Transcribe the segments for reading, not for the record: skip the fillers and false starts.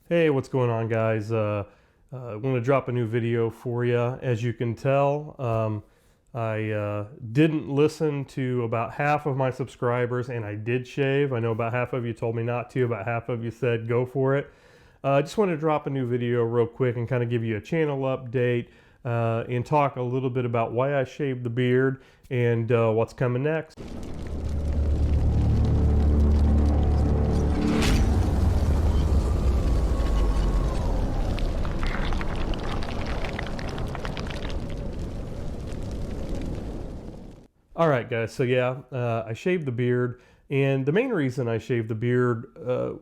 Hey, what's going on, guys? I want to drop a new video for you. As you can tell, I didn't listen to about half of my subscribers, and I did shave. I know about half of you told me not to, about half of you said go for it. I just want to drop a new video real quick and kind of give you a channel update and talk a little bit about why I shaved the beard and what's coming next. All right, guys. So yeah, I shaved the beard, and the main reason I shaved the beard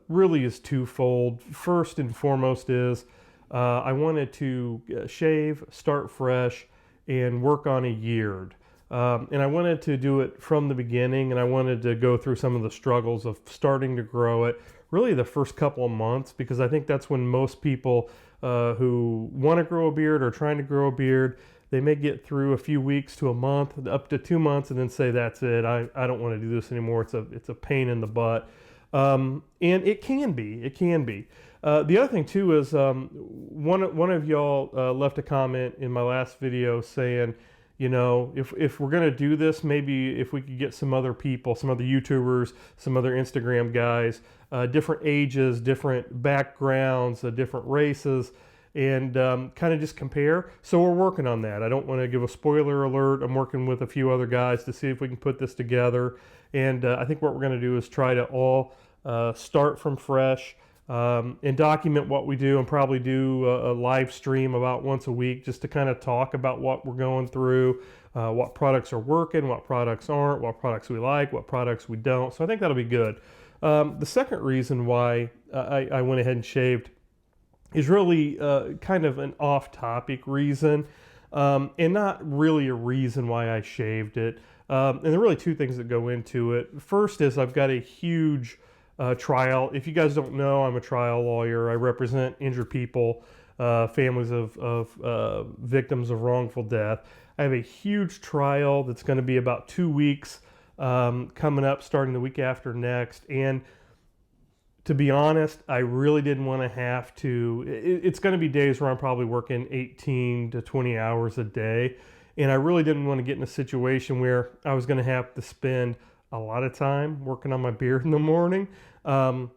really is twofold. First and foremost is I wanted to shave, start fresh, and work on a yard. And I wanted to do it from the beginning, and I wanted to go through some of the struggles of starting to grow it, really the first couple of months, because I think that's when most people who want to grow a beard or trying to grow a beard, they may get through a few weeks to a month, up to 2 months, and then say, that's it. I don't want to do this anymore. It's a pain in the butt. And it can be. It can be. The other thing, too, is one of y'all left a comment in my last video saying, you know, if we're going to do this, maybe if we could get some other people, some other YouTubers, some other Instagram guys, different ages, different backgrounds, different races, and kind of just compare. So we're working on that. I don't want to give a spoiler alert. I'm working with a few other guys to see if we can put this together. And I think what we're going to do is try to all start from fresh and document what we do, and probably do a live stream about once a week just to kind of talk about what we're going through, what products are working, what products aren't, what products we like, what products we don't. So I think that'll be good. The second reason why I went ahead and shaved is really kind of an off-topic reason, and not really a reason why I shaved it. And there are really two things that go into it. First is I've got a huge trial. If you guys don't know, I'm a trial lawyer. I represent injured people, families of victims of wrongful death. I have a huge trial that's going to be about 2 weeks coming up, starting the week after next. And to be honest, I really didn't want to have to. It's going to be days where I'm probably working 18 to 20 hours a day. And I really didn't want to get in a situation where I was going to have to spend a lot of time working on my beard in the morning. Now,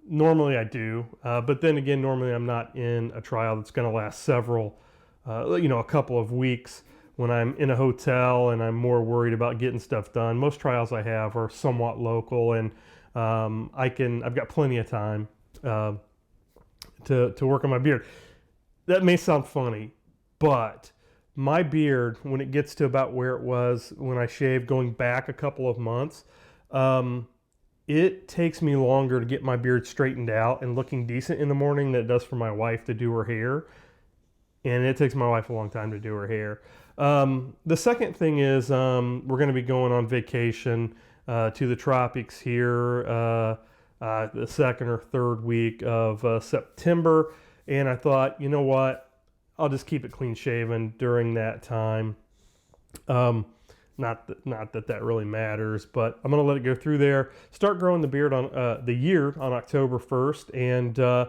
normally I do, but then again, normally I'm not in a trial that's going to last several, a couple of weeks when I'm in a hotel and I'm more worried about getting stuff done. Most trials I have are somewhat local, and I've got plenty of time to work on my beard. That may sound funny, but my beard, when it gets to about where it was when I shaved, going back a couple of months, it takes me longer to get my beard straightened out and looking decent in the morning than it does for my wife to do her hair. And it takes my wife a long time to do her hair. The second thing is we're going to be going on vacation to the tropics here the second or third week of September. And I thought, you know what? I'll just keep it clean shaven during that time. Not that really matters, but I'm going to let it go through there. Start growing the beard on the yard on October 1st,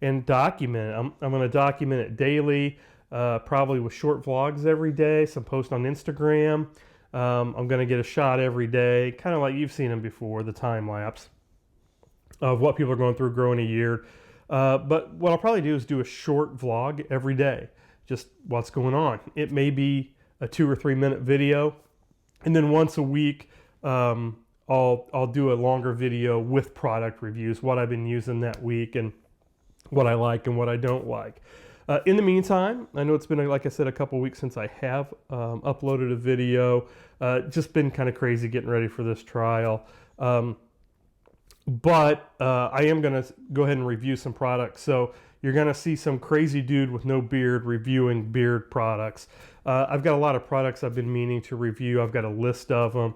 and document it. I'm going to document it daily, probably with short vlogs every day, some posts on Instagram. I'm going to get a shot every day, kind of like you've seen them before, the time lapse of what people are going through growing a yard. But what I'll probably do is do a short vlog every day, just what's going on. It may be a 2 or 3 minute video, and then once a week I'll do a longer video with product reviews, what I've been using that week and what I like and what I don't like. In the meantime, I know it's been, like I said, a couple weeks since I have uploaded a video. Just been kind of crazy getting ready for this trial. But I am going to go ahead and review some products. So you're going to see some crazy dude with no beard reviewing beard products. I've got a lot of products I've been meaning to review. I've got a list of them,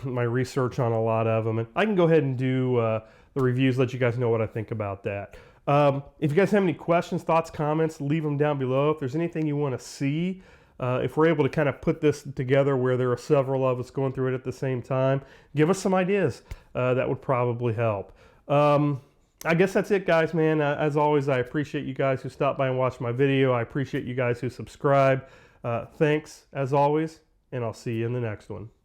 my research on a lot of them. And I can go ahead and do the reviews, let you guys know what I think about that. If you guys have any questions, thoughts, comments, leave them down below. If there's anything you want to see, if we're able to kind of put this together where there are several of us going through it at the same time, give us some ideas. That would probably help. I guess that's it, guys, man. As always, I appreciate you guys who stop by and watch my video. I appreciate you guys who subscribe. Thanks, as always, and I'll see you in the next one.